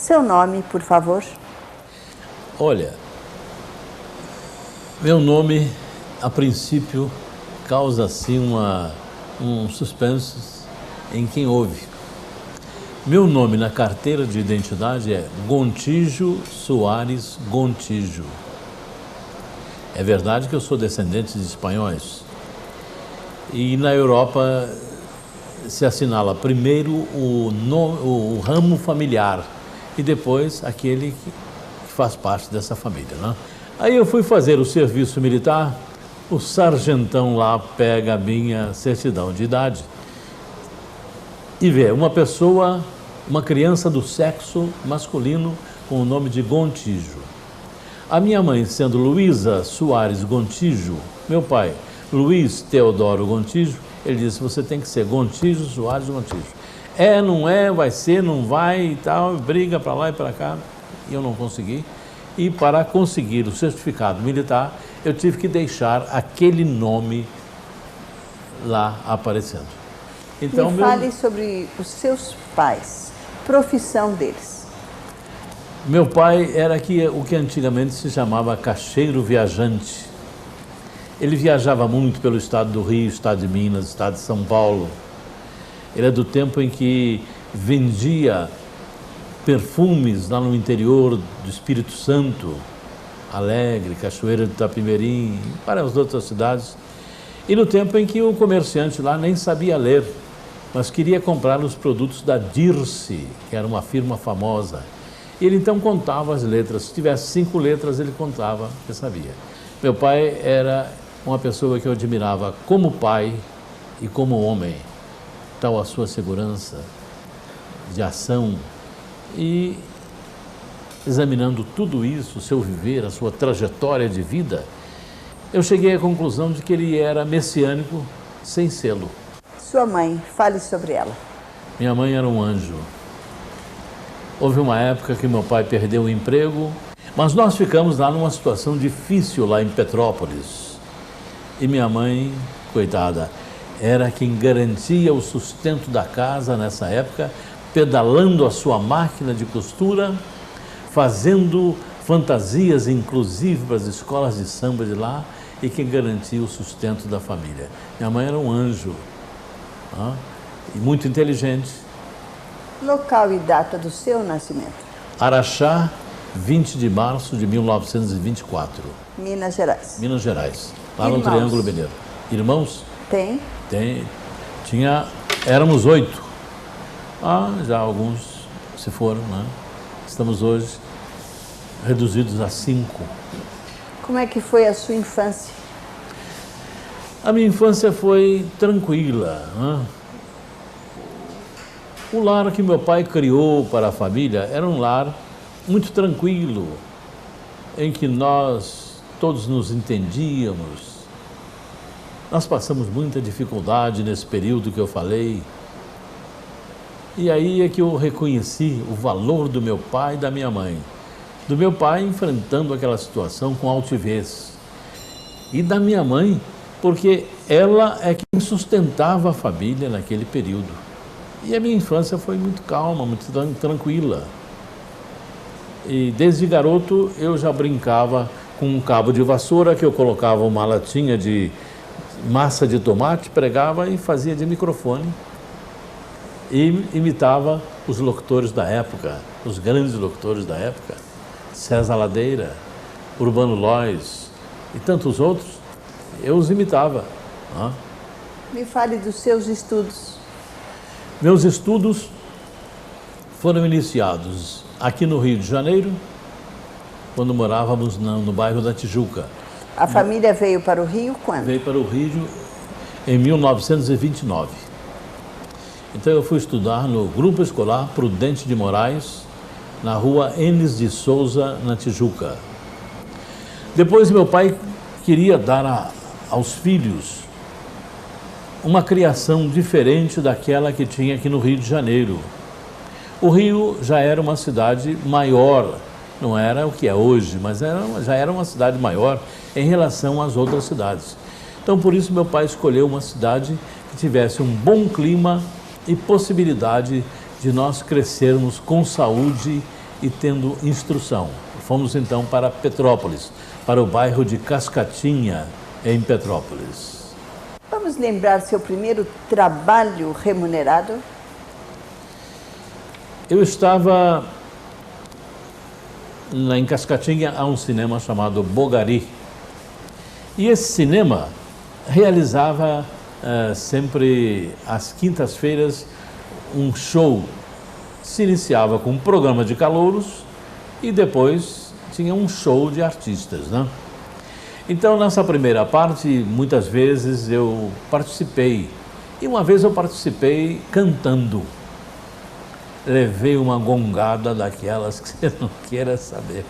Seu nome, por favor. Olha, meu nome, a princípio, causa assim um suspense em quem ouve. Meu nome na carteira de identidade é Gontijo Soares Gontijo. É verdade que eu sou descendente de espanhóis. E na Europa se assinala primeiro o ramo familiar e depois aquele que faz parte dessa família, né? Aí eu fui fazer o serviço militar, o sargentão lá pega a minha certidão de idade e vê uma criança do sexo masculino com o nome de Gontijo. A minha mãe sendo Luísa Soares Gontijo, meu pai Luiz Teodoro Gontijo, ele disse, você tem que ser Gontijo Soares Gontijo. É, não é, vai ser, não vai e tal, briga para lá e para cá, e eu não consegui. E para conseguir o certificado militar, eu tive que deixar aquele nome lá aparecendo. Então, Me fale sobre os seus pais, profissão deles. Meu pai era o que antigamente se chamava caixeiro viajante. Ele viajava muito pelo estado do Rio, estado de Minas, estado de São Paulo. Ele é do tempo em que vendia perfumes lá no interior do Espírito Santo, Alegre, Cachoeira de Itapemirim, para as outras cidades. E no tempo em que o comerciante lá nem sabia ler, mas queria comprar os produtos da Dirce, que era uma firma famosa. E ele então contava as letras. Se tivesse 5 letras, ele contava, porque sabia. Meu pai era uma pessoa que eu admirava como pai e como homem. Tal a sua segurança de ação. E examinando tudo isso, o seu viver, a sua trajetória de vida, eu cheguei à conclusão de que ele era messiânico sem selo. Sua mãe, fale sobre ela. Minha mãe era um anjo. Houve uma época que meu pai perdeu o emprego, mas nós ficamos lá numa situação difícil lá em Petrópolis. E minha mãe, coitada, era quem garantia o sustento da casa nessa época, pedalando a sua máquina de costura, fazendo fantasias inclusive para as escolas de samba de lá e quem garantia o sustento da família. Minha mãe era um anjo, e muito inteligente. Local e data do seu nascimento. Araxá, 20 de março de 1924. Minas Gerais. Minas Gerais, lá Irmãos. no Triângulo Mineiro. Irmãos? Tem? Tem. Éramos 8. Já alguns se foram, né? Estamos hoje reduzidos a 5. Como é que foi a sua infância? A minha infância foi tranquila, né? O lar que meu pai criou para a família era um lar muito tranquilo, em que nós todos nos entendíamos. Nós passamos muita dificuldade nesse período que eu falei. E aí é que eu reconheci o valor do meu pai e da minha mãe. Do meu pai enfrentando aquela situação com altivez. E da minha mãe, porque ela é quem sustentava a família naquele período. E a minha infância foi muito calma, muito tranquila. E desde garoto eu já brincava com um cabo de vassoura que eu colocava uma latinha de massa de tomate, pregava e fazia de microfone. E imitava os locutores da época, os grandes locutores da época, César Ladeira, Urbano Lois e tantos outros, eu os imitava. Me fale dos seus estudos. Meus estudos foram iniciados aqui no Rio de Janeiro, quando morávamos no bairro da Tijuca. A família veio para o Rio quando? Veio para o Rio em 1929. Então eu fui estudar no Grupo Escolar Prudente de Moraes, na rua Enes de Souza, na Tijuca. Depois meu pai queria dar aos filhos uma criação diferente daquela que tinha aqui no Rio de Janeiro. O Rio já era uma cidade maior, não era o que é hoje, mas já era uma cidade maior em relação às outras cidades. Então por isso meu pai escolheu uma cidade que tivesse um bom clima e possibilidade de nós crescermos com saúde e tendo instrução. Fomos então para Petrópolis, para o bairro de Cascatinha, em Petrópolis. Vamos lembrar seu primeiro trabalho remunerado? Eu estava em Cascatinha, há um cinema chamado Bogari. E esse cinema realizava sempre às quintas-feiras um show. Se iniciava com um programa de calouros e depois tinha um show de artistas, né? Então, nessa primeira parte, muitas vezes eu participei. E uma vez eu participei cantando. Levei uma gongada daquelas que você não queira saber.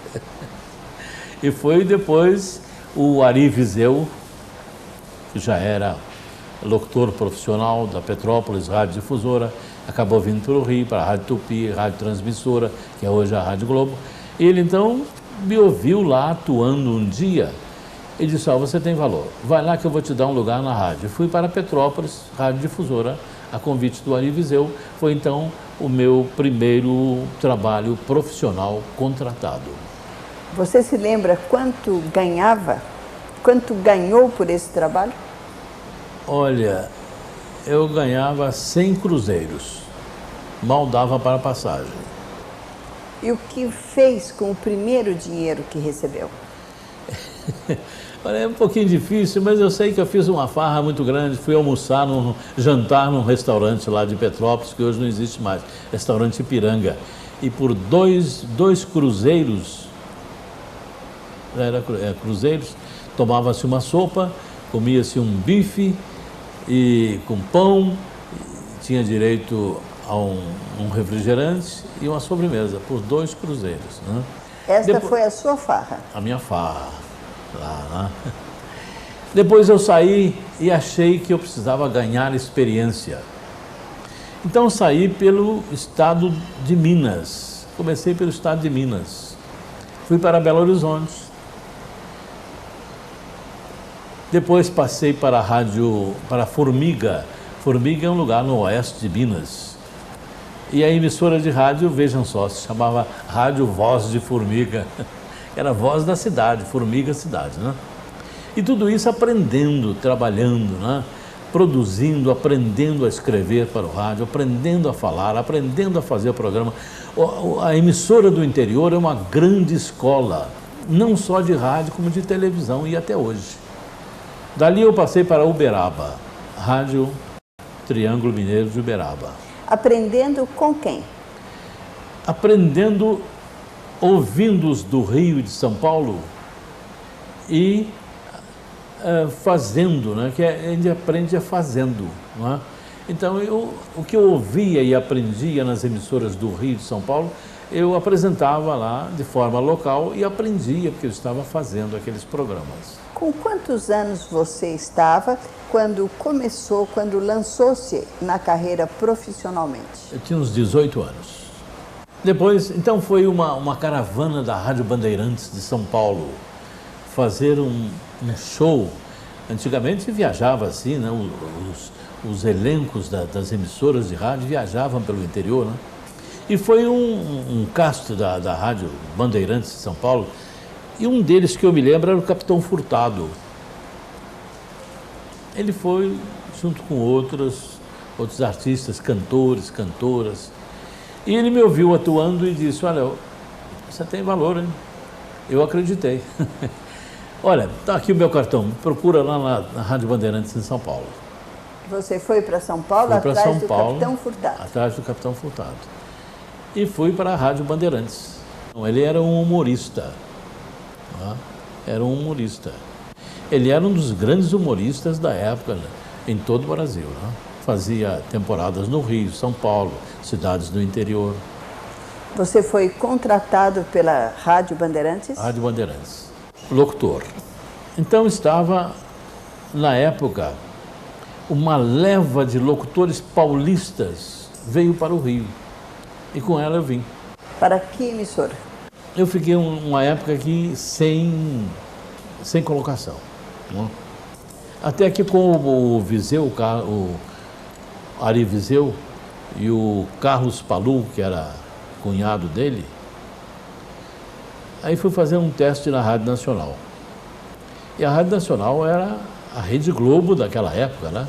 E foi depois o Ari Viseu, que já era locutor profissional da Petrópolis, rádio difusora, acabou vindo para o Rio, para a Rádio Tupi, rádio transmissora, que é hoje a Rádio Globo. Ele então me ouviu lá atuando um dia. Ele disse: você tem valor, vai lá que eu vou te dar um lugar na rádio. Fui para Petrópolis, rádio difusora, a convite do Ari Viseu. Foi então o meu primeiro trabalho profissional contratado. Você se lembra quanto ganhava? Quanto ganhou por esse trabalho? Olha, eu ganhava 100 cruzeiros, mal dava para passagem. E o que fez com o primeiro dinheiro que recebeu? Olha, é um pouquinho difícil, mas eu sei que eu fiz uma farra muito grande. Fui almoçar, jantar num restaurante lá de Petrópolis, que hoje não existe mais, restaurante Ipiranga. E por dois cruzeiros, cruzeiros, tomava-se uma sopa, comia-se um bife e com pão, tinha direito a um refrigerante e uma sobremesa, por 2 cruzeiros, né? Esta foi a sua farra? A minha farra. Lá, né? Depois eu saí e achei que eu precisava ganhar experiência. Então saí pelo estado de Minas. Comecei pelo estado de Minas. Fui para Belo Horizonte. Depois passei para a rádio, para Formiga. Formiga é um lugar no oeste de Minas. E a emissora de rádio, vejam só, se chamava Rádio Voz de Formiga. Era a voz da cidade, Formiga cidade, né? E tudo isso aprendendo, trabalhando, né? Produzindo, aprendendo a escrever para o rádio, aprendendo a falar, aprendendo a fazer o programa. A emissora do interior é uma grande escola, não só de rádio, como de televisão, e até hoje. Dali eu passei para Uberaba, Rádio Triângulo Mineiro de Uberaba. Aprendendo com quem? Aprendendo ouvindo-os do Rio e de São Paulo e fazendo, né? Que a gente aprende fazendo, não é? Então, o que eu ouvia e aprendia nas emissoras do Rio e de São Paulo, eu apresentava lá de forma local e aprendia, porque eu estava fazendo aqueles programas. Com quantos anos você estava quando lançou-se na carreira profissionalmente? Eu tinha uns 18 anos. Depois, então, foi uma caravana da Rádio Bandeirantes de São Paulo fazer um show. Antigamente viajava assim, né? Os elencos das emissoras de rádio viajavam pelo interior, né? E foi um castro da Rádio Bandeirantes de São Paulo, e um deles que eu me lembro era o Capitão Furtado. Ele foi junto com outros artistas, cantores, cantoras, e ele me ouviu atuando e disse: olha, você tem valor, hein? Eu acreditei. Olha, está aqui o meu cartão, procura lá na Rádio Bandeirantes em São Paulo. Você foi para São Paulo atrás do Capitão Furtado? Atrás do Capitão Furtado. E fui para a Rádio Bandeirantes. Ele era um humorista. Era um humorista. Ele era um dos grandes humoristas da época, né, em todo o Brasil, né? Fazia temporadas no Rio, São Paulo, cidades do interior. Você foi contratado pela Rádio Bandeirantes? Rádio Bandeirantes, locutor. Então estava, na época, uma leva de locutores paulistas veio para o Rio. E com ela eu vim. Para que emissora? Eu fiquei uma época aqui sem colocação, né? Até que com o Viseu, o Ari Viseu e o Carlos Palu, que era cunhado dele, Aí fui fazer um teste na Rádio Nacional. E a Rádio Nacional era a Rede Globo daquela época, né?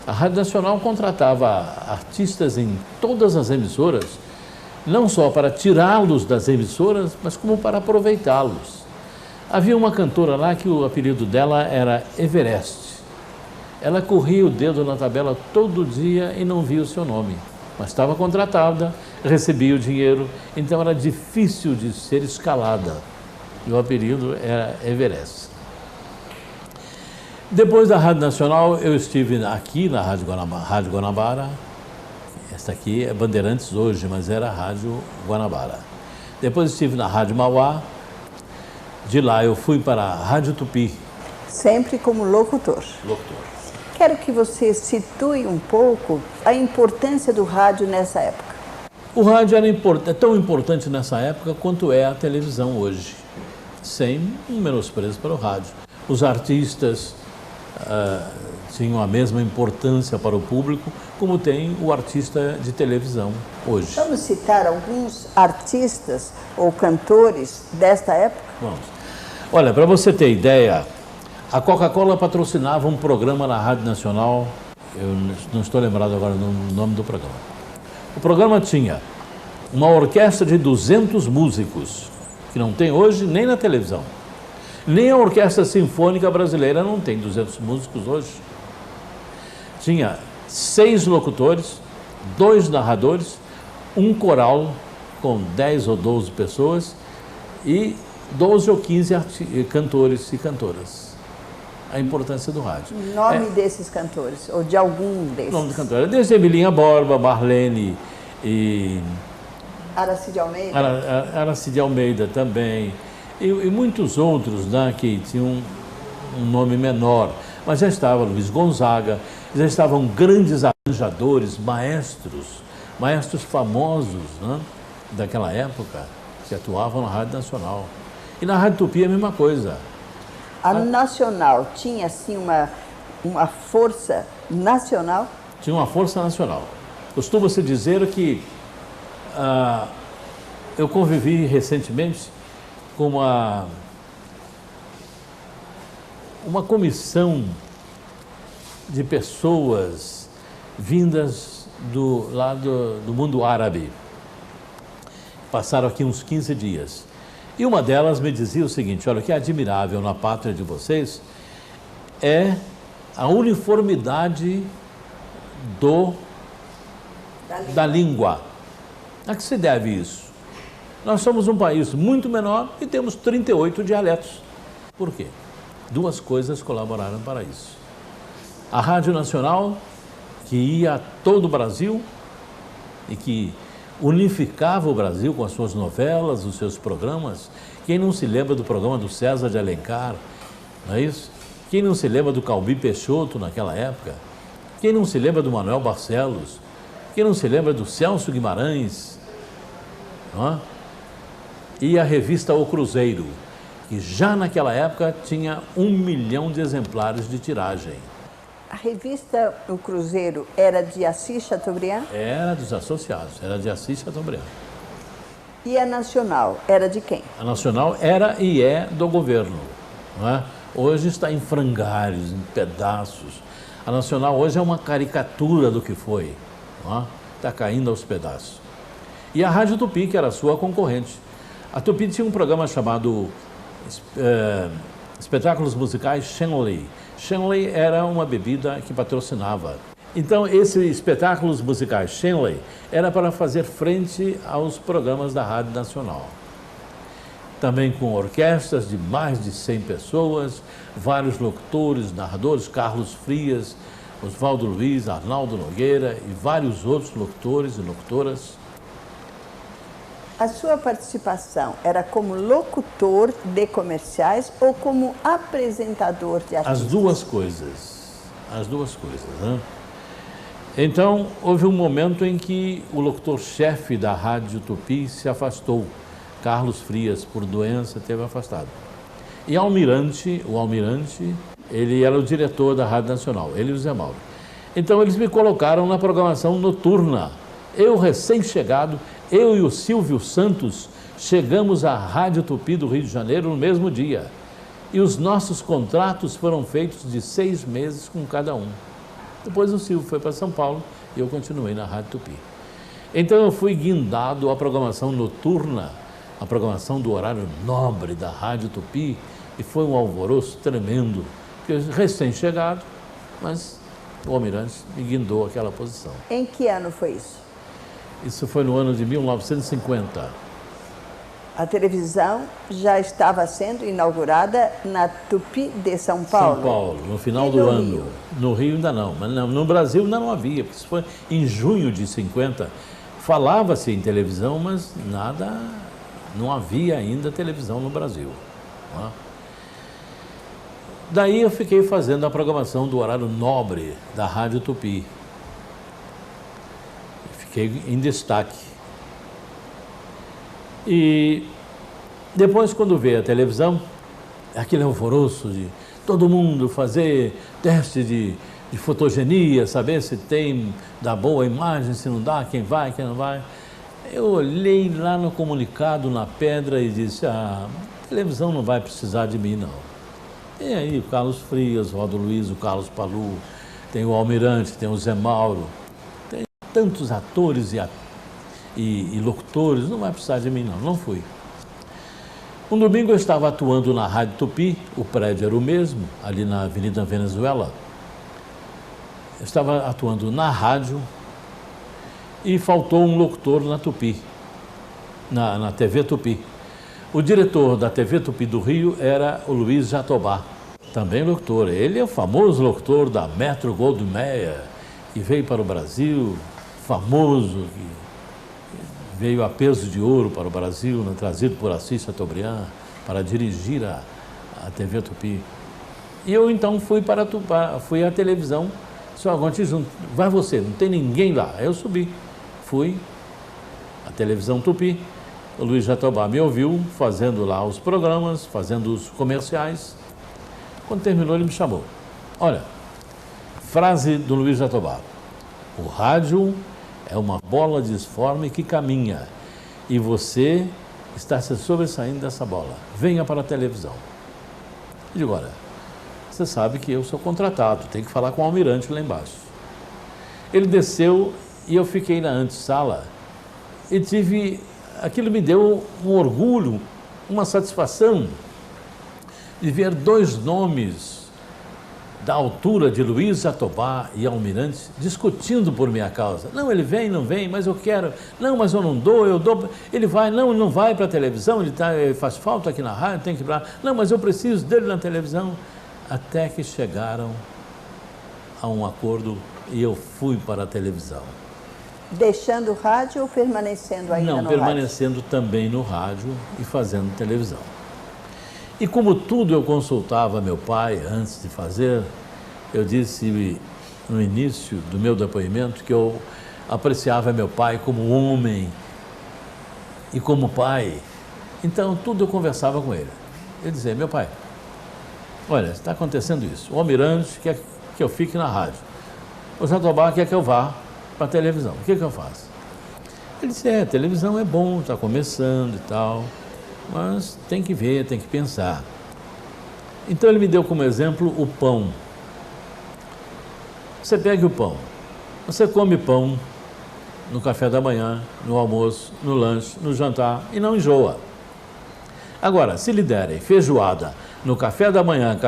A Rádio Nacional contratava artistas em todas as emissoras, não só para tirá-los das emissoras, mas como para aproveitá-los. Havia uma cantora lá que o apelido dela era Everest. Ela corria o dedo na tabela todo dia e não via o seu nome, mas estava contratada, recebia o dinheiro, então era difícil de ser escalada. E o apelido era Everest. Depois da Rádio Nacional, eu estive aqui na Rádio Guanabara. Esta aqui é Bandeirantes hoje, mas era a Rádio Guanabara. Depois estive na Rádio Mauá. De lá eu fui para a Rádio Tupi. Sempre como locutor. Locutor. Quero que você situe um pouco a importância do rádio nessa época. O rádio é tão importante nessa época quanto é a televisão hoje, sem um menosprezo para o rádio. Os artistas tinham a mesma importância para o público como tem o artista de televisão hoje. Vamos citar alguns artistas ou cantores desta época? Vamos. Olha, para você ter ideia, a Coca-Cola patrocinava um programa na Rádio Nacional, eu não estou lembrado agora do nome do programa. O programa tinha uma orquestra de 200 músicos, que não tem hoje nem na televisão. Nem a Orquestra Sinfônica Brasileira não tem 200 músicos hoje. Tinha 6 locutores, 2 narradores, um coral com 10 ou 12 pessoas e 12 ou 15 cantores e cantoras. A importância do rádio. O nome desses cantores, ou de algum desses? Nome de cantora, desde Emilinha Borba, Marlene e... Aracide Almeida? Aracide Almeida também. E muitos outros, né, que tinham um nome menor. Mas já estava Luiz Gonzaga, já estavam grandes arranjadores, maestros famosos, né, daquela época, que atuavam na Rádio Nacional. E na Rádio Tupi a mesma coisa. A Nacional tinha, assim, uma força nacional? Tinha uma força nacional. Costuma-se dizer que eu convivi recentemente com uma comissão de pessoas vindas do lado do mundo árabe. Passaram aqui uns 15 dias. E uma delas me dizia o seguinte: olha, o que é admirável na pátria de vocês é a uniformidade da língua. A que se deve isso? Nós somos um país muito menor e temos 38 dialetos. Por quê? 2 coisas colaboraram para isso. A Rádio Nacional, que ia a todo o Brasil e que unificava o Brasil com as suas novelas, os seus programas. Quem não se lembra do programa do César de Alencar, não é isso? Quem não se lembra do Calbi Peixoto naquela época? Quem não se lembra do Manuel Barcelos? Quem não se lembra do Celso Guimarães? Não é? E a revista O Cruzeiro, que já naquela época tinha 1 milhão de exemplares de tiragem. A revista O Cruzeiro era de Assis Chateaubriand? Era dos associados, era de Assis Chateaubriand. E a Nacional era de quem? A Nacional era e é do governo, não é? Hoje está em frangalhos, em pedaços. A Nacional hoje é uma caricatura do que foi, não é? Está caindo aos pedaços. E a Rádio Tupi, que era a sua concorrente. A Tupi tinha um programa chamado Espetáculos Musicais Shenley. Shenley era uma bebida que patrocinava. Então, esses espetáculos musicais Shenley era para fazer frente aos programas da Rádio Nacional. Também com orquestras de mais de 100 pessoas, vários locutores, narradores, Carlos Frias, Oswaldo Luiz, Arnaldo Nogueira e vários outros locutores e locutoras. A sua participação era como locutor de comerciais ou como apresentador de artistas? As duas coisas, né? Então, houve um momento em que o locutor-chefe da Rádio Tupi se afastou. Carlos Frias, por doença, teve afastado. E o Almirante, ele era o diretor da Rádio Nacional, ele e o Zé Mauro. Então, eles me colocaram na programação noturna. Eu, recém-chegado, eu e o Silvio Santos chegamos à Rádio Tupi do Rio de Janeiro no mesmo dia. E os nossos contratos foram feitos de 6 meses com cada um. Depois o Silvio foi para São Paulo e eu continuei na Rádio Tupi. Então eu fui guindado à programação noturna, a programação do horário nobre da Rádio Tupi, e foi um alvoroço tremendo, porque eu recém-chegado, mas o Almirante me guindou àquela posição. Em que ano foi isso? Isso foi no ano de 1950. A televisão já estava sendo inaugurada na Tupi de São Paulo? São Paulo, no final do no ano. Rio? No Rio ainda não, mas no Brasil ainda não havia, porque isso foi em junho de 50. Falava-se em televisão, mas nada, não havia ainda televisão no Brasil. Não é? Daí eu fiquei fazendo a programação do horário nobre da Rádio Tupi. Fiquei em destaque. E depois, quando veio a televisão, aquele alvoroço de todo mundo fazer teste de fotogenia, saber se tem, dá boa imagem, se não dá, quem vai, quem não vai. Eu olhei lá no comunicado, na pedra, e disse, a televisão não vai precisar de mim, não. Tem aí o Carlos Frias, o Rodo Luiz, o Carlos Palu, tem o Almirante, tem o Zé Mauro, tem tantos atores e locutores, não vai precisar de mim, não. Não fui. Um domingo eu estava atuando na Rádio Tupi, o prédio era o mesmo, ali na Avenida Venezuela. Eu estava atuando na rádio e faltou um locutor na Tupi, na TV Tupi. O diretor da TV Tupi do Rio era o Luiz Jatobá, também locutor. Ele é o famoso locutor da Metro Goldwyn Mayer, que veio para o Brasil, famoso, que veio a peso de ouro para o Brasil, né, trazido por Assis Chateaubriand, para dirigir a TV Tupi. E eu então fui à televisão, só junto, vai você, não tem ninguém lá. Aí eu subi, fui à televisão Tupi, o Luiz Jatobá me ouviu fazendo lá os programas, fazendo os comerciais. Quando terminou, ele me chamou. Olha, frase do Luiz Jatobá: o rádio é uma bola disforme que caminha e você está se sobressaindo dessa bola. Venha para a televisão. E digo, olha, você sabe que eu sou contratado, tem que falar com o Almirante lá embaixo. Ele desceu e eu fiquei na antessala e aquilo me deu um orgulho, uma satisfação de ver 2 nomes da altura de Luiz Jatobá e Almirante discutindo por minha causa. Não, ele vem, não vem, mas eu quero. Não, mas eu não dou, eu dou. Ele vai, não, ele não vai para a televisão, ele faz falta aqui na rádio, tem que ir para... Não, mas eu preciso dele na televisão. Até que chegaram a um acordo e eu fui para a televisão. Deixando o rádio ou permanecendo ainda no rádio? Não, permanecendo também no rádio e fazendo televisão. E como tudo eu consultava meu pai antes de fazer, eu disse no início do meu depoimento que eu apreciava meu pai como homem e como pai. Então tudo eu conversava com ele. Ele dizia, meu pai, olha, está acontecendo isso. O Almirante quer que eu fique na rádio. O Jatobá quer que eu vá para a televisão. O que eu faço? Ele disse, televisão é bom, está começando e tal, mas tem que ver, tem que pensar. Então ele me deu como exemplo o pão. Você pega o pão, você come pão no café da manhã, no almoço, no lanche, no jantar e não enjoa. Agora, se lhe derem feijoada no café da manhã,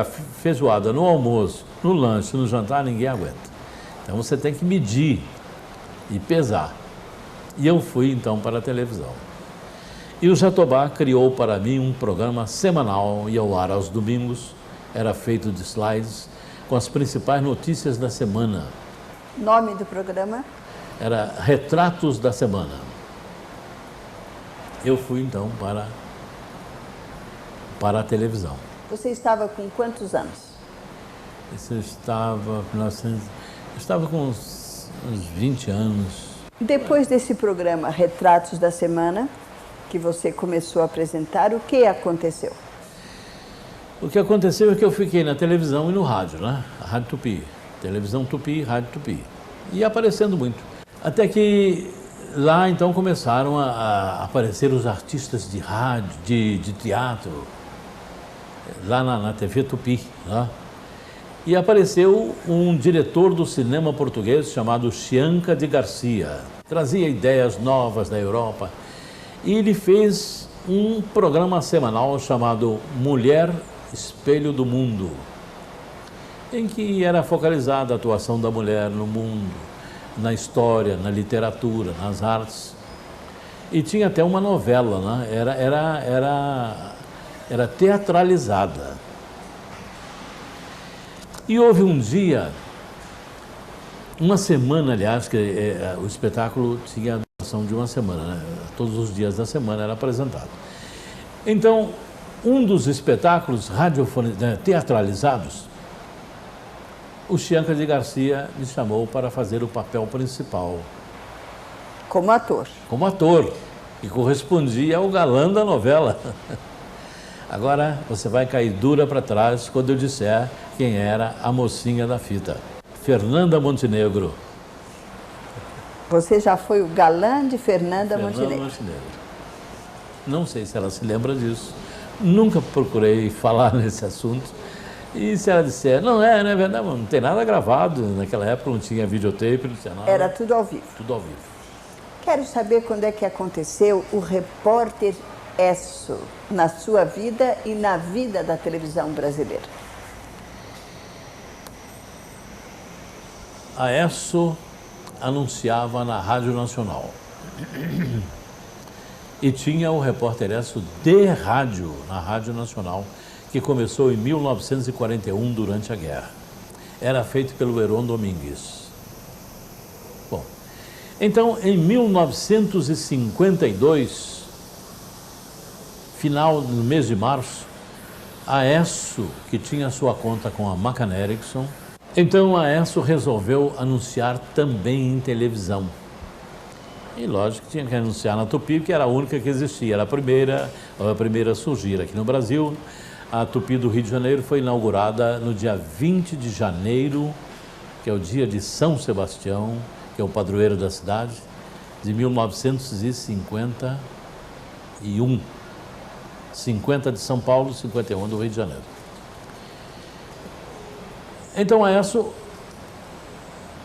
feijoada no almoço, no lanche, no jantar, ninguém aguenta. Então você tem que medir e pesar. E eu fui então para a televisão. E o Jatobá criou para mim um programa semanal e ao ar aos domingos. Era feito de slides com as principais notícias da semana. Nome do programa? Era Retratos da Semana. Eu fui então para a televisão. Você estava com quantos anos? Eu estava com uns 20 anos. Depois desse programa Retratos da Semana, que você começou a apresentar, o que aconteceu? O que aconteceu é que eu fiquei na televisão e no rádio, né? A Rádio Tupi, televisão Tupi, Rádio Tupi. E aparecendo muito. Até que lá então começaram a aparecer os artistas de rádio, de teatro, lá na TV Tupi, né? E apareceu um diretor do cinema português chamado Chianca de Garcia. Trazia ideias novas da Europa e ele fez um programa semanal chamado Mulher Espelho do Mundo, em que era focalizada a atuação da mulher no mundo, na história, na literatura, nas artes. E tinha até uma novela, né? Era teatralizada. E houve um dia, uma semana, aliás, que o espetáculo tinha a duração de uma semana, né? Todos os dias da semana era apresentado. Então, um dos espetáculos teatralizados, o Chianca de Garcia me chamou para fazer o papel principal. Como ator? Como ator, e correspondia ao galã da novela. Agora você vai cair dura para trás quando eu disser quem era a mocinha da fita. Fernanda Montenegro. Você já foi o galã de Fernanda Montenegro. Não sei se ela se lembra disso. Nunca procurei falar nesse assunto. E se ela disser, não é verdade, não tem nada gravado. Naquela época não tinha videotape, não tinha nada. Era tudo ao vivo. Tudo ao vivo. Quero saber quando é que aconteceu o Repórter Esso na sua vida e na vida da televisão brasileira. A Esso anunciava na Rádio Nacional. E tinha o Repórter Esso de rádio, na Rádio Nacional, que começou em 1941, durante a guerra. Era feito pelo Heron Domingues. Bom, então, em 1952, final do mês de março, a Esso, que tinha sua conta com a McCann Erickson, então a Esso resolveu anunciar também em televisão. E lógico que tinha que anunciar na Tupi, que era a única que existia, era a primeira a surgir aqui no Brasil. A Tupi do Rio de Janeiro foi inaugurada no dia 20 de janeiro, que é o dia de São Sebastião, que é o padroeiro da cidade, de 1951. 50 de São Paulo, 51 do Rio de Janeiro. Então a Esso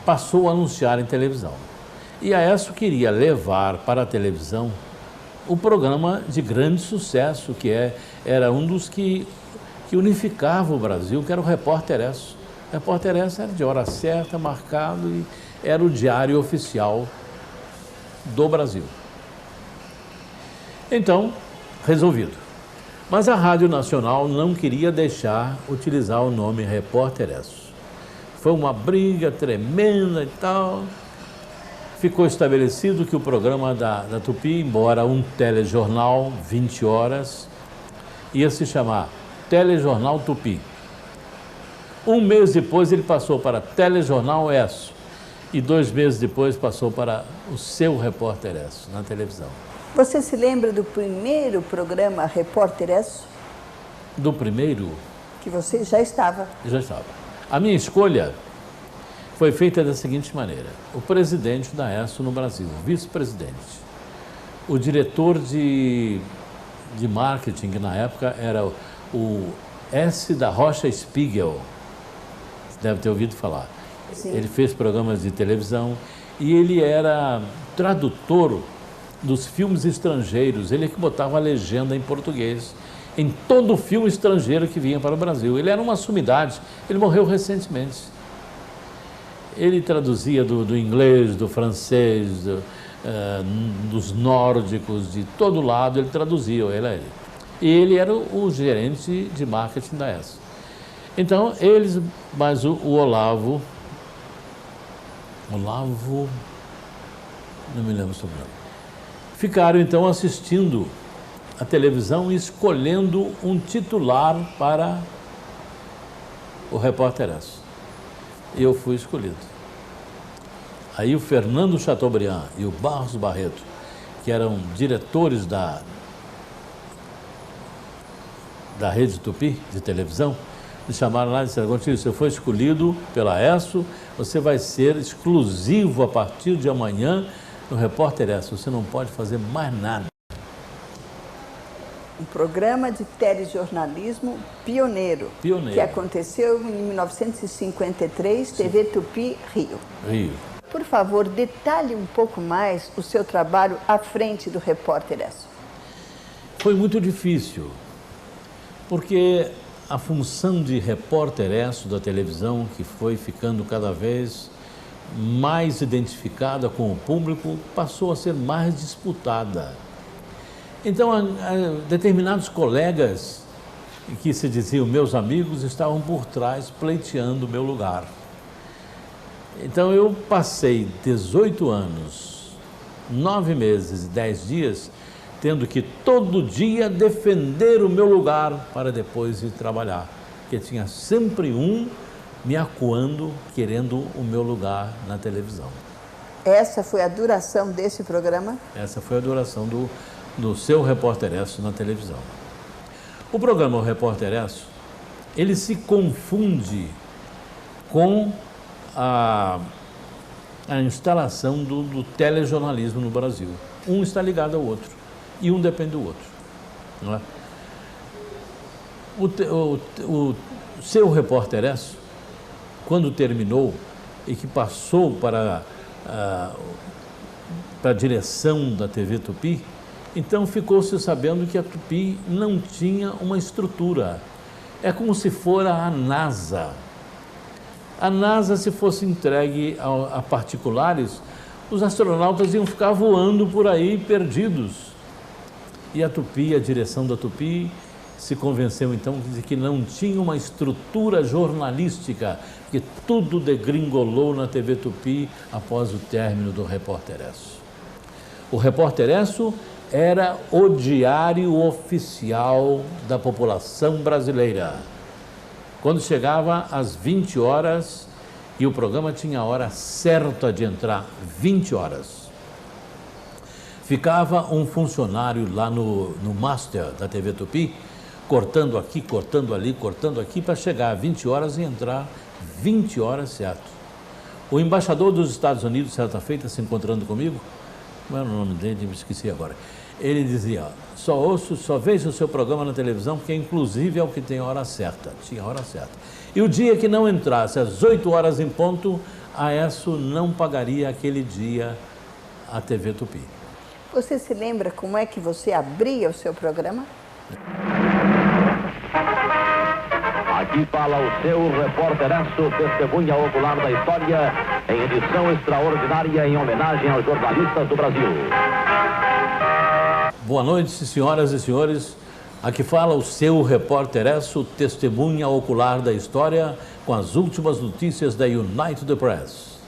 passou a anunciar em televisão. E a Esso queria levar para a televisão o programa de grande sucesso, era um dos que unificava o Brasil, que era o Repórter Esso. O Repórter Esso era de hora certa, marcado, e era o diário oficial do Brasil. Então, resolvido. Mas a Rádio Nacional não queria deixar utilizar o nome Repórter Esso. Foi uma briga tremenda e tal. Ficou estabelecido que o programa da Tupi, embora um telejornal, 20 horas, ia se chamar Telejornal Tupi. Um mês depois ele passou para Telejornal Esso. E 2 meses depois passou para o seu Repórter Esso, na televisão. Você se lembra do primeiro programa Repórter Esso? Do primeiro? Que você já estava. Já estava. A minha escolha foi feita da seguinte maneira. O presidente da Esso no Brasil, o vice-presidente, o diretor de marketing, que na época era o S. da Rocha Spiegel, você deve ter ouvido falar. Sim. Ele fez programas de televisão e ele era tradutor dos filmes estrangeiros. Ele é que botava a legenda em português em todo filme estrangeiro que vinha para o Brasil. Ele era uma sumidade, ele morreu recentemente. Ele traduzia do inglês, do francês, dos nórdicos, de todo lado, ele traduzia. E ele era o gerente de marketing da Esso. Então, eles, mas o Olavo, não me lembro sobre o nome, ficaram então assistindo a televisão e escolhendo um titular para o Repórter Esso. E eu fui escolhido. Aí o Fernando Chateaubriand e o Barros Barreto, que eram diretores da Rede Tupi de televisão, me chamaram lá e disseram: Gontijo, você foi escolhido pela Esso, você vai ser exclusivo a partir de amanhã No Repórter Esso, você não pode fazer mais nada. Um programa de telejornalismo pioneiro, que aconteceu em 1953, TV Tupi, Rio. Por favor, detalhe um pouco mais o seu trabalho à frente do Repórter Esso. Foi muito difícil, porque a função de Repórter Esso da televisão, que foi ficando cada vez mais identificada com o público, passou a ser mais disputada. Então, determinados colegas, que se diziam meus amigos, estavam por trás pleiteando o meu lugar. Então, eu passei 18 anos, 9 meses e 10 dias, tendo que todo dia defender o meu lugar para depois ir trabalhar. Porque tinha sempre um me acuando, querendo o meu lugar na televisão. Essa foi a duração desse programa? Essa foi a duração do seu Repórter Esso na televisão. O programa O Repórter Esso, ele se confunde com a instalação do telejornalismo no Brasil. Um está ligado ao outro e um depende do outro. Não é? O seu Repórter Esso, quando terminou e que passou para a direção da TV Tupi, então ficou-se sabendo que a Tupi não tinha uma estrutura. É como se fora a NASA. A NASA, se fosse entregue a particulares, os astronautas iam ficar voando por aí perdidos. E a Tupi, a direção da Tupi, se convenceu então de que não tinha uma estrutura jornalística, que tudo degringolou na TV Tupi após o término do Repórter Esso. O Repórter Esso era o diário oficial da população brasileira. Quando chegava às 20 horas, e o programa tinha a hora certa de entrar, 20 horas. Ficava um funcionário lá no Master da TV Tupi, cortando aqui, cortando ali, cortando aqui, para chegar a 20 horas e entrar 20 horas certo. O embaixador dos Estados Unidos, certa feita, se encontrando comigo, como era o nome dele, me esqueci agora, ele dizia, só vejo o seu programa na televisão, porque inclusive é o que tem a hora certa, tinha a hora certa. E o dia que não entrasse às 8 horas em ponto, a Esso não pagaria aquele dia a TV Tupi. Você se lembra como é que você abria o seu programa? Aqui fala o seu Repórter Esso, testemunha ocular da história, em edição extraordinária em homenagem aos jornalistas do Brasil. Boa noite, senhoras e senhores. Aqui fala o seu Repórter Esso, testemunha ocular da história, com as últimas notícias da United Press.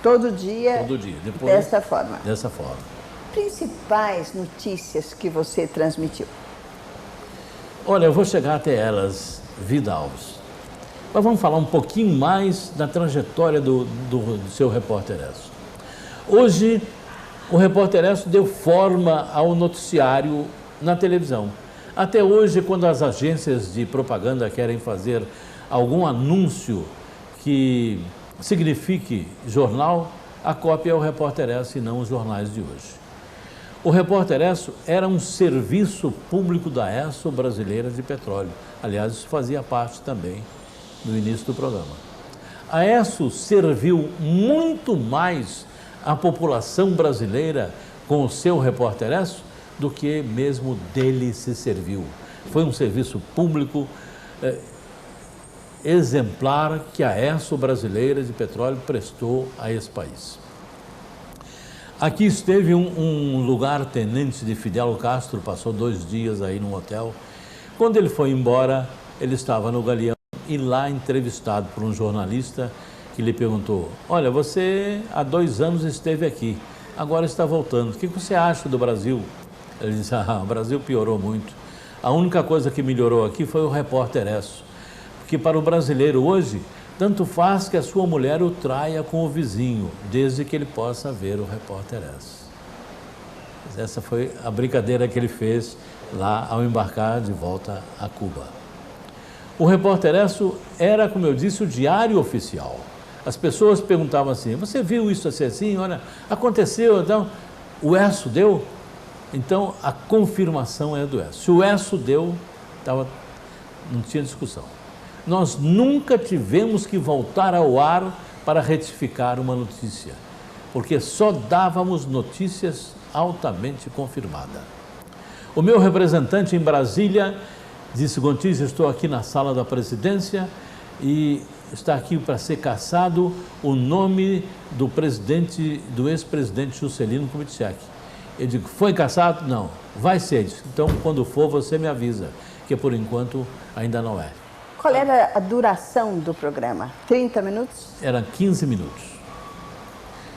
Todo dia? Todo dia. Depois, dessa forma? Dessa forma. Principais notícias que você transmitiu? Olha, eu vou chegar até elas, Vida Alves. Mas vamos falar um pouquinho mais da trajetória do seu Repórter Esso. Hoje, o Repórter Esso deu forma ao noticiário na televisão. Até hoje, quando as agências de propaganda querem fazer algum anúncio que signifique jornal, a cópia é o Repórter Esso e não os jornais de hoje. O Repórter Esso era um serviço público da Esso Brasileira de Petróleo. Aliás, isso fazia parte também do início do programa. A Esso serviu muito mais a população brasileira com o seu Repórter Esso do que mesmo dele se serviu. Foi um serviço público exemplar que a Esso Brasileira de Petróleo prestou a esse país. Aqui esteve um lugar-tenente de Fidel Castro, passou 2 dias aí num hotel. Quando ele foi embora, ele estava no galeão e lá entrevistado por um jornalista que lhe perguntou, olha, você há 2 anos esteve aqui, agora está voltando, o que você acha do Brasil? Ele disse, o Brasil piorou muito. A única coisa que melhorou aqui foi o Repórter Esso, porque para o brasileiro hoje, tanto faz que a sua mulher o traia com o vizinho, desde que ele possa ver o Repórter Esso. Essa foi a brincadeira que ele fez lá ao embarcar de volta a Cuba. O Repórter Esso era, como eu disse, o diário oficial. As pessoas perguntavam assim, você viu isso assim, olha, aconteceu, então, o ESSO deu? Então, a confirmação é do ESSO. Se o ESSO deu, não tinha discussão. Nós nunca tivemos que voltar ao ar para retificar uma notícia, porque só dávamos notícias altamente confirmadas. O meu representante em Brasília disse, Gontijo, estou aqui na sala da presidência e está aqui para ser cassado o nome do ex-presidente Juscelino Kubitschek. Eu digo, foi cassado? Não, vai ser. Então, quando for, você me avisa, que por enquanto ainda não é. Qual era a duração do programa? 30 minutos? Era 15 minutos.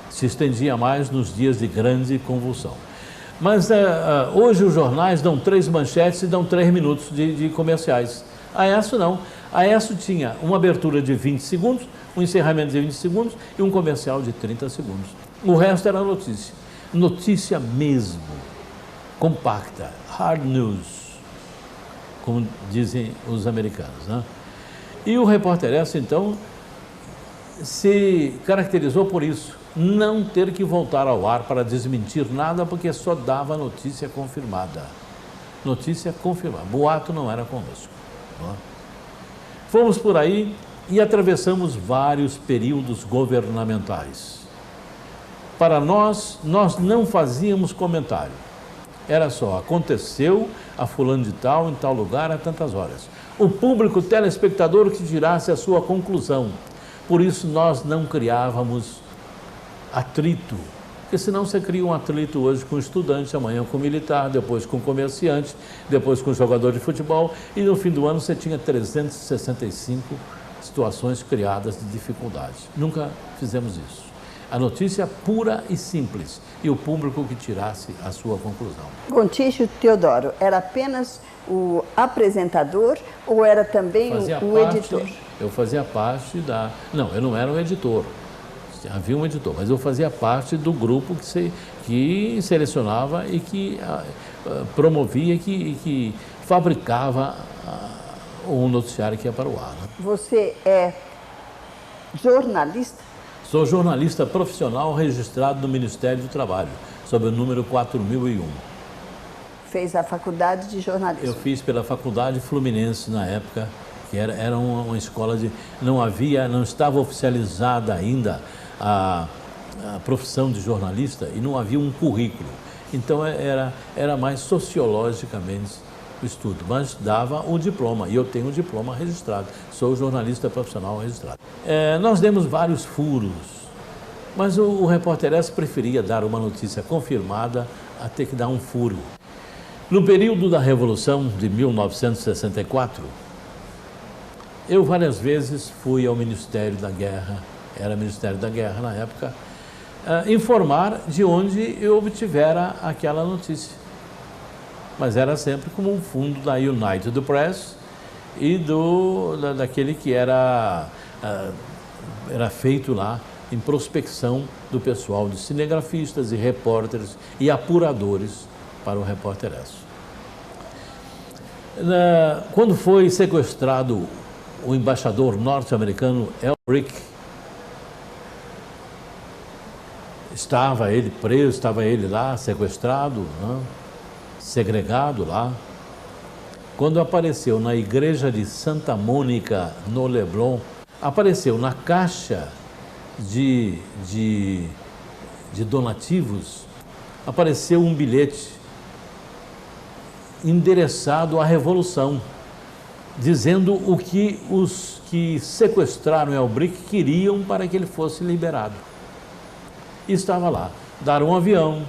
Se estendia mais nos dias de grande convulsão. Mas hoje os jornais dão 3 manchetes e dão 3 minutos de comerciais. A ESSO não. A ESSO tinha uma abertura de 20 segundos, um encerramento de 20 segundos e um comercial de 30 segundos. O resto era notícia. Notícia mesmo, compacta, hard news, como dizem os americanos, né? E o Repórter ESSO, então, se caracterizou por isso, não ter que voltar ao ar para desmentir nada, porque só dava notícia confirmada. Notícia confirmada. Boato não era conosco. Não é? Fomos por aí e atravessamos vários períodos governamentais. Para nós não fazíamos comentário. Era só, aconteceu a fulano de tal, em tal lugar, a tantas horas. O público telespectador que tirasse a sua conclusão. Por isso nós não criávamos atrito, porque senão você cria um atrito hoje com estudante, amanhã com militar, depois com comerciante, depois com jogador de futebol, e no fim do ano você tinha 365 situações criadas de dificuldade. Nunca fizemos isso. A notícia pura e simples, e o público que tirasse a sua conclusão. Gontijo Teodoro era apenas o apresentador ou era também o editor? Eu fazia parte da... Não, eu não era um editor. Havia um editor, mas eu fazia parte do grupo que selecionava e que promovia e que fabricava o noticiário que ia para o ar. Né? Você é jornalista? Sou jornalista profissional registrado no Ministério do Trabalho, sob o número 4001. Fez a faculdade de jornalismo? Eu fiz pela Faculdade Fluminense na época, que era uma escola de... Não estava oficializada ainda a profissão de jornalista e não havia um currículo. Então era mais sociologicamente o estudo, mas dava o diploma, e eu tenho o diploma registrado, sou jornalista profissional registrado. Nós demos vários furos, mas o Repórter ESSO preferia dar uma notícia confirmada a ter que dar um furo. No período da Revolução de 1964, eu várias vezes fui ao Ministério da Guerra, era Ministério da Guerra na época, informar de onde eu obtivera aquela notícia. Mas era sempre como um fundo da United Press e daquele que era feito lá em prospecção do pessoal de cinegrafistas e repórteres e apuradores para o Repórter ESSO. Quando foi sequestrado o embaixador norte-americano Elbrick, estava ele preso, estava ele lá sequestrado, né? Segregado lá. Quando apareceu na igreja de Santa Mônica, no Leblon, apareceu na caixa de donativos, apareceu um bilhete endereçado à Revolução, dizendo o que os que sequestraram Elbrick queriam para que ele fosse liberado. E estava lá, dar um avião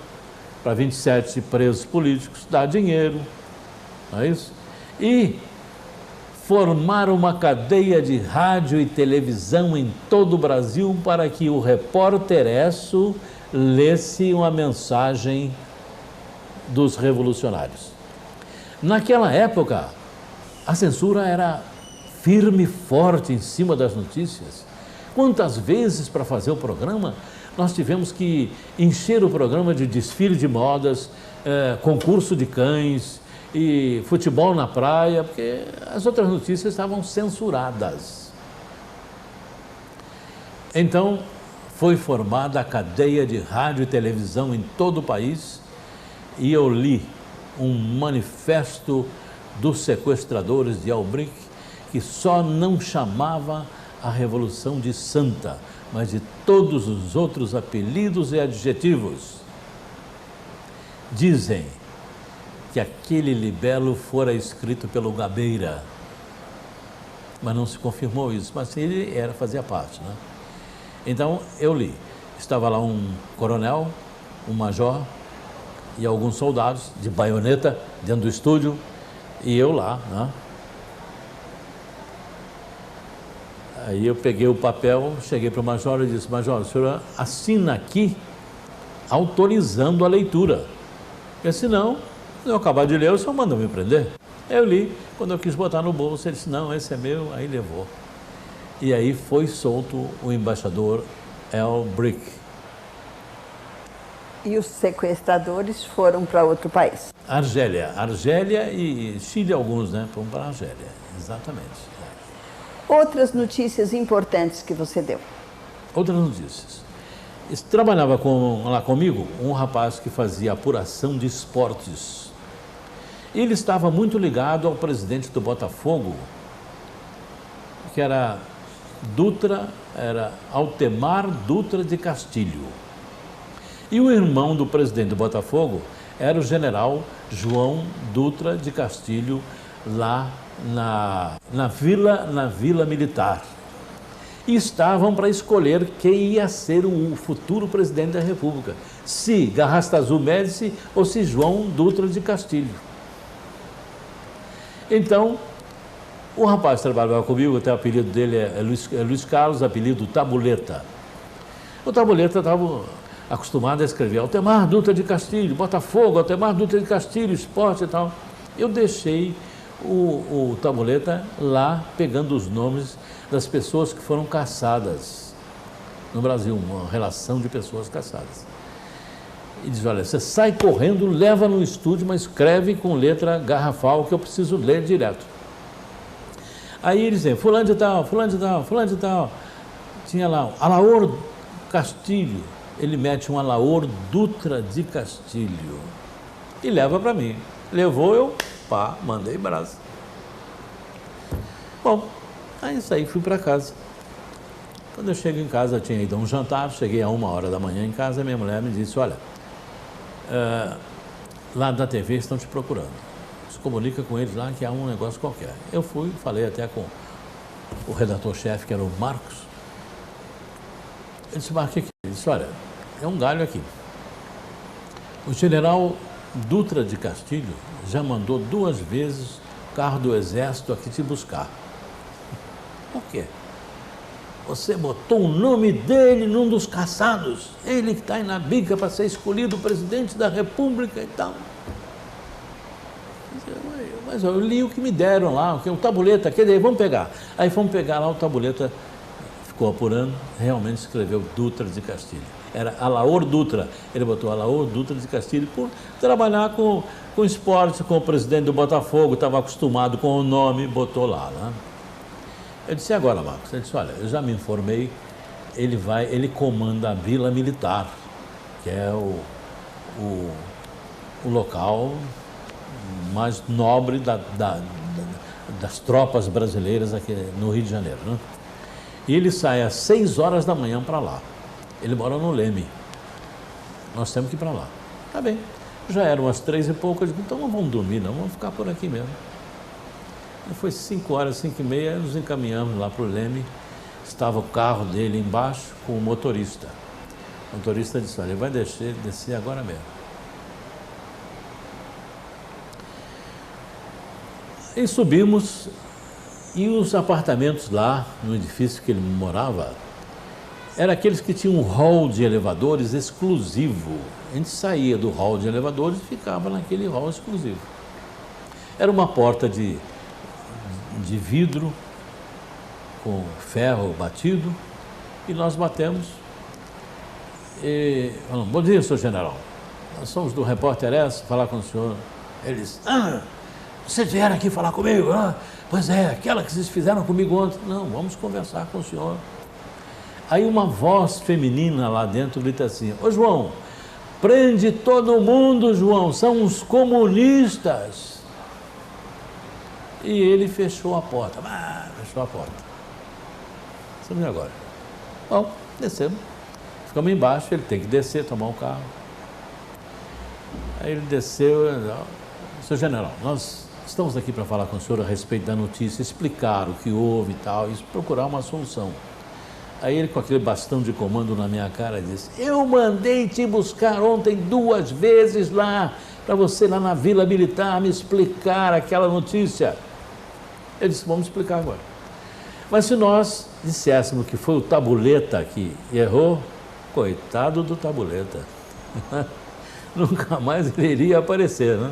para 27 presos políticos, dar dinheiro, não é isso? E formar uma cadeia de rádio e televisão em todo o Brasil para que o Repórter ESSO lesse uma mensagem dos revolucionários. Naquela época, a censura era firme e forte em cima das notícias. Quantas vezes para fazer o programa nós tivemos que encher o programa de desfile de modas, concurso de cães e futebol na praia, porque as outras notícias estavam censuradas. Então, foi formada a cadeia de rádio e televisão em todo o país e eu li um manifesto dos sequestradores de Albric que só não chamava a Revolução de santa, mas de todos os outros apelidos e adjetivos. Dizem que aquele libelo fora escrito pelo Gabeira, mas não se confirmou isso, mas ele fazia parte, né? Então eu li, estava lá um coronel, um major e alguns soldados de baioneta dentro do estúdio e eu lá, né? Aí eu peguei o papel, cheguei para o major e disse: major, o senhor assina aqui autorizando a leitura, porque senão, eu acabar de ler, o senhor manda me prender. Eu li, quando eu quis botar no bolso, ele disse: não, esse é meu, aí levou. E aí foi solto o embaixador Albric. E os sequestradores foram para outro país? Argélia e Chile alguns, né? Foram para a Argélia, exatamente. Outras notícias importantes que você deu? Outras notícias. Trabalhava lá comigo um rapaz que fazia apuração de esportes. Ele estava muito ligado ao presidente do Botafogo, que era Altemar Dutra de Castilho. E o irmão do presidente do Botafogo era o general João Dutra de Castilho, lá na Vila Militar. E estavam para escolher quem ia ser o futuro presidente da República, se Garrastazu Médici ou se João Dutra de Castilho. Então, o rapaz trabalhava comigo, até o apelido dele é Luiz Carlos, apelido Tabuleta. O Tabuleta estava acostumado a escrever Altemar Dutra de Castilho, Botafogo, Altemar Dutra de Castilho, esporte e tal. Eu deixei o Tabuleta lá pegando os nomes das pessoas que foram caçadas no Brasil, uma relação de pessoas caçadas. E diz: olha, você sai correndo, leva no estúdio, mas escreve com letra garrafal que eu preciso ler direto. Aí ele dizia: fulano de tal, fulano de tal, fulano de tal. Tinha lá, Alaor Castilho. Ele mete um Alaor Dutra de Castilho e leva para mim. Levou, eu, pá, mandei brasa. Bom, aí saí, fui para casa. Quando eu chego em casa, eu tinha ido a um jantar, cheguei a 1h da manhã em casa, minha mulher me disse: olha, lá da TV estão te procurando. Se comunica com eles lá que há um negócio qualquer. Eu fui, falei até com o redator-chefe, que era o Marcos. Ele disse: Marcos, o que é? Ele disse: olha, é um galho aqui. O general Dutra de Castilho já mandou 2 vezes o carro do Exército aqui te buscar. Por quê? Você botou o nome dele num dos caçados. Ele que está aí na bica para ser escolhido presidente da República e tal. Mas eu li o que me deram lá, o Tabuleta, quer dizer, vamos pegar. Aí fomos pegar lá, o Tabuleta ficou apurando, realmente escreveu Dutra de Castilho. Era Alaor Dutra. Ele botou Alaor Dutra de Castilho por trabalhar com esporte, com o presidente do Botafogo, estava acostumado com o nome, botou lá, né? Eu disse: e agora, Marcos? Ele disse: olha, eu já me informei, ele comanda a Vila Militar, que é o local mais nobre das tropas brasileiras aqui no Rio de Janeiro, né? E ele sai às 6h da manhã para lá. Ele mora no Leme. Nós temos que ir para lá. Tá bem. Já eram umas 3 e pouco, eu digo: então não vamos dormir, não, vamos ficar por aqui mesmo. E foi 5h, 5h30, nos encaminhamos lá para o Leme. Estava o carro dele embaixo com o motorista. O motorista disse: olha, ele vai descer agora mesmo. E subimos, e os apartamentos lá, no edifício que ele morava, eram aqueles que tinham um hall de elevadores exclusivo. A gente saía do hall de elevadores e ficava naquele hall exclusivo. Era uma porta de vidro com ferro batido, e nós batemos e falamos: bom dia, senhor general, nós somos do Repórter S, falar com o senhor. Eles: vocês vieram aqui falar comigo? Pois é, aquela que vocês fizeram comigo ontem. Não, vamos conversar com o senhor. Aí uma voz feminina lá dentro grita assim: ô João, prende todo mundo, João, são os comunistas. E ele fechou a porta. Fechou a porta. Estamos agora. Bom, descemos. Ficamos embaixo, ele tem que descer, tomar um carro. Aí ele desceu, senhor general, nós estamos aqui para falar com o senhor a respeito da notícia, explicar o que houve e tal, e procurar uma solução. Aí ele, com aquele bastão de comando na minha cara, disse: eu mandei te buscar ontem 2 vezes lá, para você lá na Vila Militar me explicar aquela notícia. Eu disse: vamos explicar agora. Mas se nós disséssemos que foi o Tabuleta que errou, coitado do Tabuleta, nunca mais ele iria aparecer, né?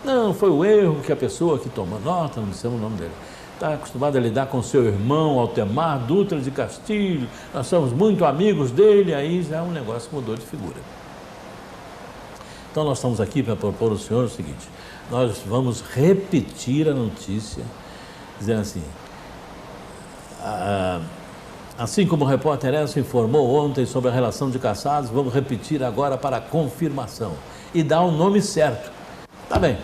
Não, foi o erro que a pessoa que tomou nota, não dissemos o nome dele, está acostumado a lidar com seu irmão Altemar Dutra de Castilho, nós somos muito amigos dele, aí já o negócio mudou de figura. Então nós estamos aqui para propor ao senhor o seguinte: nós vamos repetir a notícia, dizendo assim: assim como o repórter Esso informou ontem sobre a relação de casados, vamos repetir agora para confirmação e dar o nome certo. Tá bem,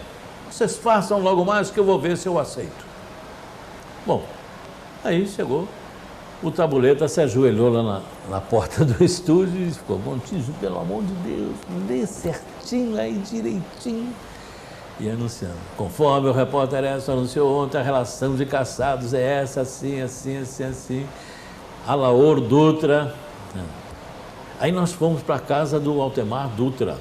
vocês façam logo mais que eu vou ver se eu aceito. Bom, aí chegou, o Tabuleta se ajoelhou lá na porta do estúdio e ficou: Gontijo, pelo amor de Deus, lê certinho aí, direitinho. E anunciando: conforme o repórter Esso anunciou ontem, a relação de casados é essa, assim, assim, assim, assim. Alaor Dutra. Aí nós fomos para a casa do Altemar Dutra.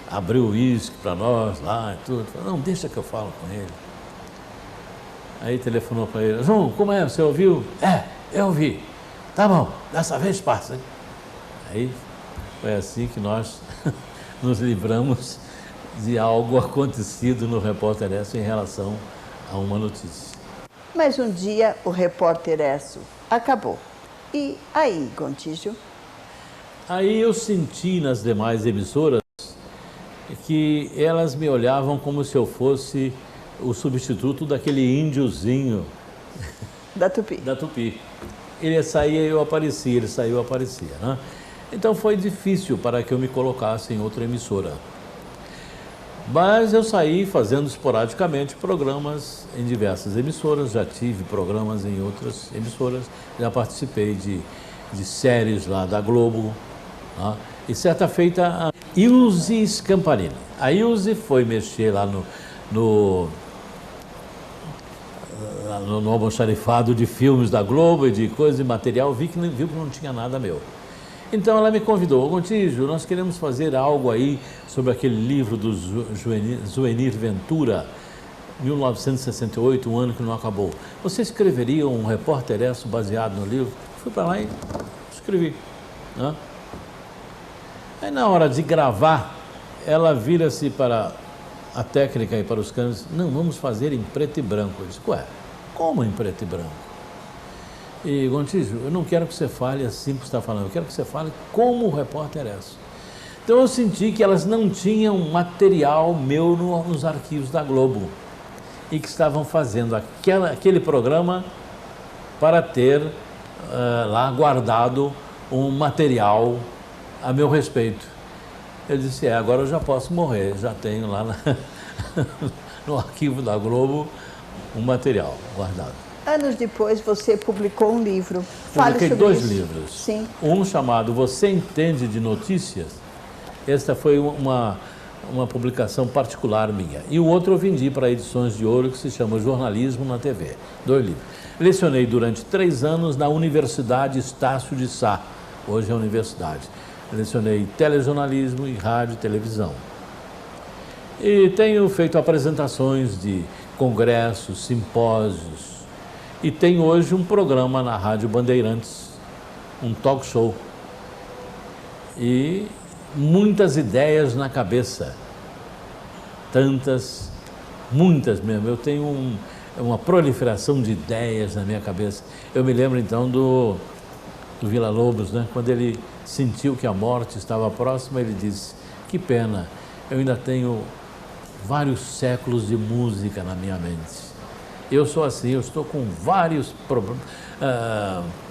Abriu o uísque para nós lá e tudo. Falei: não, deixa que eu falo com ele. Aí telefonou para ele: João, como é? Você ouviu? Eu ouvi. Tá bom, dessa vez passa, hein? Aí foi assim que nós nos livramos de algo acontecido no Repórter Esso em relação a uma notícia. Mas um dia o Repórter Esso acabou. E aí, Gontijo? Aí eu senti nas demais emissoras que elas me olhavam como se eu fosse o substituto daquele índiozinho da Tupi. Da Tupi. Ele saía e eu aparecia, ele saiu e aparecia, né? Então foi difícil para que eu me colocasse em outra emissora. Mas eu saí fazendo esporadicamente programas em diversas emissoras, já tive programas em outras emissoras, já participei de séries lá da Globo, né? E certa feita a Ilse Scampanini. A Ilse foi mexer lá no almoxarifado de filmes da Globo e de coisas de material, viu que não tinha nada meu. Então ela me convidou: Gontijo, nós queremos fazer algo aí sobre aquele livro do Zuenir Ventura, 1968, um ano que não acabou. Você escreveria um Repórter Esso baseado no livro? Fui para lá e escrevi, né? Aí na hora de gravar, ela vira-se para a técnica e para os câmeras: não, vamos fazer em preto e branco. Eu disse: ué, como em preto e branco? E Gontijo, eu não quero que você fale assim que você está falando, eu quero que você fale como o Repórter Esso. Então eu senti que elas não tinham material meu nos arquivos da Globo e que estavam fazendo aquele programa para ter lá guardado um material a meu respeito. Eu disse: agora eu já posso morrer, já tenho lá no arquivo da Globo um material guardado. Anos depois você publicou um livro. Publiquei 2 livros. Sim. Um chamado Você Entende de Notícias. Esta foi uma publicação particular minha. E o outro eu vendi para Edições de Ouro, que se chama Jornalismo na TV. 2 livros. Lecionei durante 3 anos na Universidade Estácio de Sá. Hoje é a universidade. Lecionei telejornalismo e rádio e televisão. E tenho feito apresentações de congressos, simpósios. E tenho hoje um programa na Rádio Bandeirantes, um talk show. E muitas ideias na cabeça. Muitas mesmo. Eu tenho uma proliferação de ideias na minha cabeça. Eu me lembro então do Villa-Lobos, né? Quando ele sentiu que a morte estava próxima, ele disse: que pena, eu ainda tenho vários séculos de música na minha mente. Eu sou assim, eu estou com vários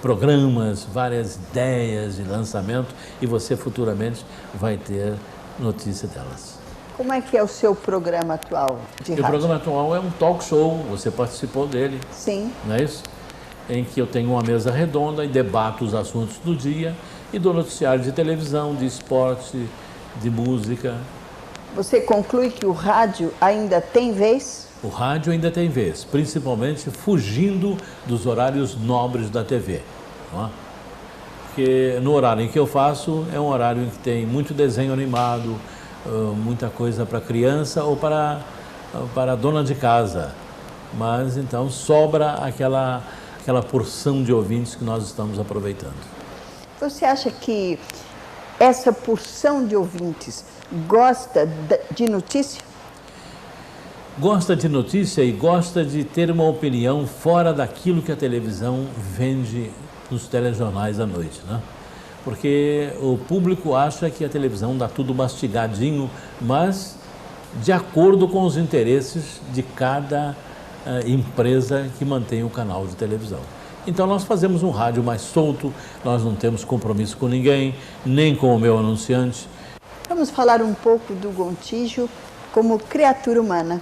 programas, várias ideias de lançamento e você futuramente vai ter notícia delas. Como é que é o seu programa atual de rádio? O programa atual é um talk show, você participou dele. Sim. Não é isso? Em que eu tenho uma mesa redonda e debato os assuntos do dia e do noticiário de televisão, de esporte, de música. Você conclui que o rádio ainda tem vez? O rádio ainda tem vez, principalmente fugindo dos horários nobres da TV. Não é? Porque no horário em que eu faço é um horário em que tem muito desenho animado, muita coisa para criança ou para dona de casa. Mas então sobra aquela porção de ouvintes que nós estamos aproveitando. Você acha que essa porção de ouvintes gosta de notícia? Gosta de notícia e gosta de ter uma opinião fora daquilo que a televisão vende nos telejornais à noite, né? Porque o público acha que a televisão dá tudo mastigadinho, mas de acordo com os interesses de cada empresa que mantém o canal de televisão. Então nós fazemos um rádio mais solto, nós não temos compromisso com ninguém, nem com o meu anunciante. Vamos falar um pouco do Gontijo como criatura humana.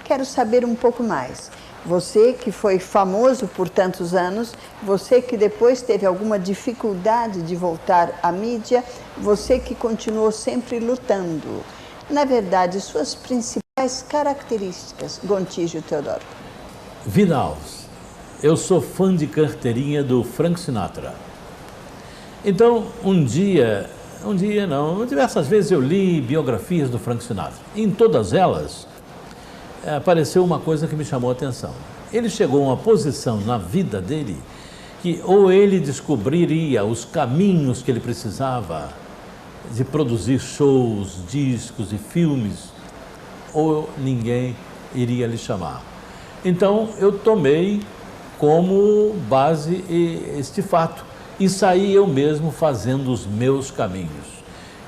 Quero saber um pouco mais. Você que foi famoso por tantos anos, você que depois teve alguma dificuldade de voltar à mídia, você que continuou sempre lutando. Na verdade, suas principais características, Gontijo Teodoro. Vida Alves, eu sou fã de carteirinha do Frank Sinatra. Então, diversas vezes eu li biografias do Frank Sinatra. Em todas elas, apareceu uma coisa que me chamou a atenção. Ele chegou a uma posição na vida dele que ou ele descobriria os caminhos que ele precisava de produzir shows, discos e filmes, ou ninguém iria lhe chamar. Então eu tomei como base este fato e saí eu mesmo fazendo os meus caminhos.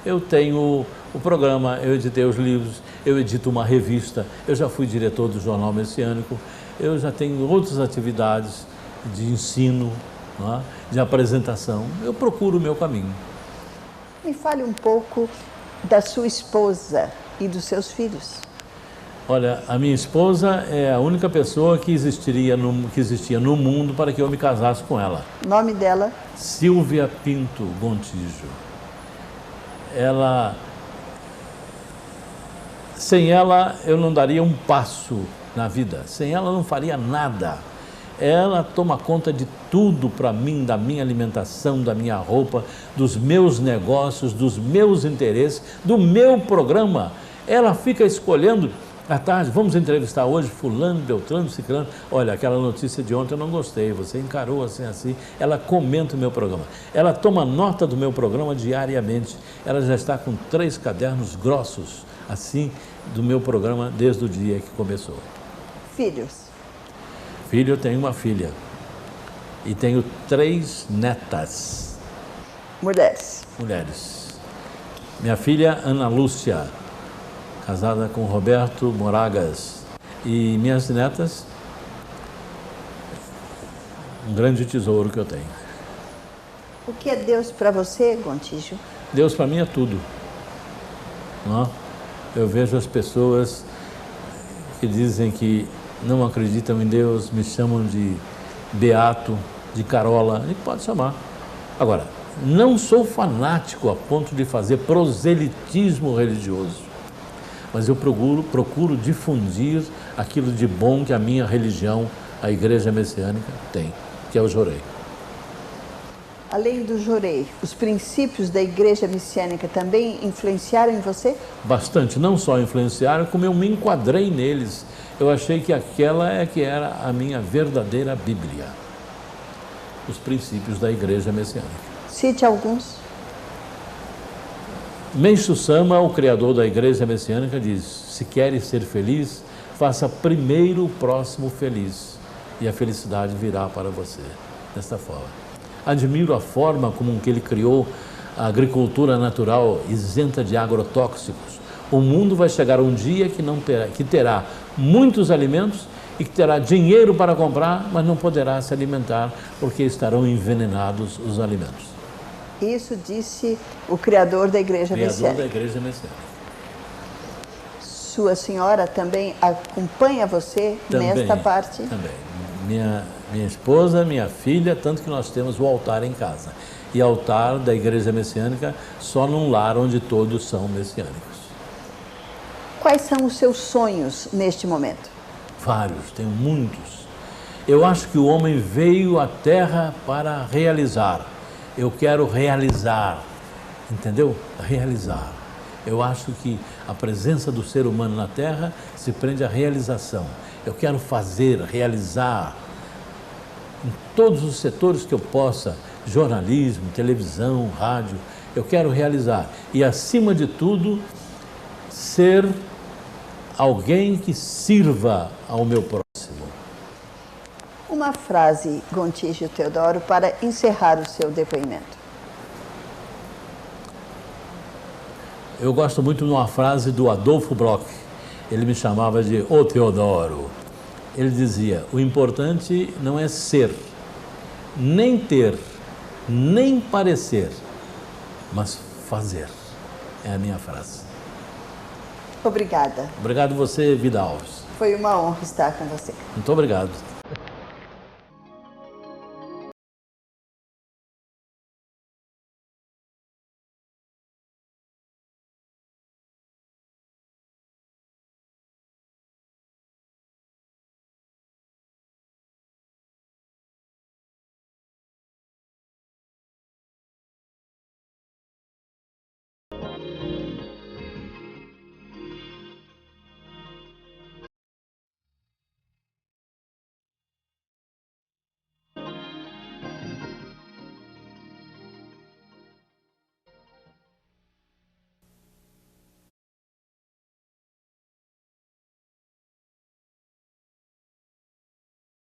Eu tenho o programa, eu editei os livros, eu edito uma revista, eu já fui diretor do Jornal Messiânico, eu já tenho outras atividades de ensino, não é? De apresentação, eu procuro o meu caminho. Me fale um pouco da sua esposa e dos seus filhos. Olha, a minha esposa é a única pessoa que existia no mundo para que eu me casasse com ela. O nome dela? Silvia Pinto Gontijo. Sem ela, eu não daria um passo na vida. Sem ela, eu não faria nada. Ela toma conta de tudo para mim, da minha alimentação, da minha roupa, dos meus negócios, dos meus interesses, do meu programa. Ela fica escolhendo, à tarde, vamos entrevistar hoje fulano, beltrano, ciclano. Olha, aquela notícia de ontem eu não gostei, você encarou assim. Ela comenta o meu programa. Ela toma nota do meu programa diariamente. Ela já está com 3 cadernos grossos, assim, do meu programa desde o dia que começou. Filhos? Filho, eu tenho uma filha e tenho 3 netas. Mulheres? Mulheres. Minha filha, Ana Lúcia, casada com Roberto Moragas. E minhas netas, um grande tesouro que eu tenho. O que é Deus para você, Gontijo? Deus para mim é tudo. Não? Eu vejo as pessoas que dizem que não acreditam em Deus, me chamam de beato, de carola, e pode chamar. Agora, não sou fanático a ponto de fazer proselitismo religioso, mas eu procuro difundir aquilo de bom que a minha religião, a Igreja Messiânica, tem, que é o Jorei. Além do Jorei, os princípios da Igreja Messiânica também influenciaram em você? Bastante, não só influenciaram, como eu me enquadrei neles. Eu achei que aquela é que era a minha verdadeira Bíblia. Os princípios da Igreja Messiânica. Cite alguns. Meishu Sama, o criador da Igreja Messiânica, diz: se queres ser feliz, faça primeiro o próximo feliz e a felicidade virá para você. Desta forma. Admiro a forma como que ele criou a agricultura natural isenta de agrotóxicos. O mundo vai chegar um dia que terá muitos alimentos e que terá dinheiro para comprar, mas não poderá se alimentar porque estarão envenenados os alimentos. Isso disse o criador da Igreja Messiânica. Da Igreja Messiânica. Sua senhora também acompanha você nesta parte? Também. Minha esposa, minha filha, tanto que nós temos o altar em casa. E altar da Igreja Messiânica só num lar onde todos são messiânicos. Quais são os seus sonhos neste momento? Vários, tenho muitos. Eu acho que o homem veio à Terra para realizar. Eu quero realizar, entendeu? Realizar. Eu acho que a presença do ser humano na Terra se prende à realização. Eu quero fazer, realizar, em todos os setores que eu possa, jornalismo, televisão, rádio, eu quero realizar. E, acima de tudo, ser alguém que sirva ao meu próximo. Uma frase, Gontijo Teodoro, para encerrar o seu depoimento. Eu gosto muito de uma frase do Adolfo Bloch. Ele me chamava de O Teodoro. Ele dizia: o importante não é ser, nem ter, nem parecer, mas fazer. É a minha frase. Obrigada. Obrigado você, Vida Alves. Foi uma honra estar com você. Muito obrigado.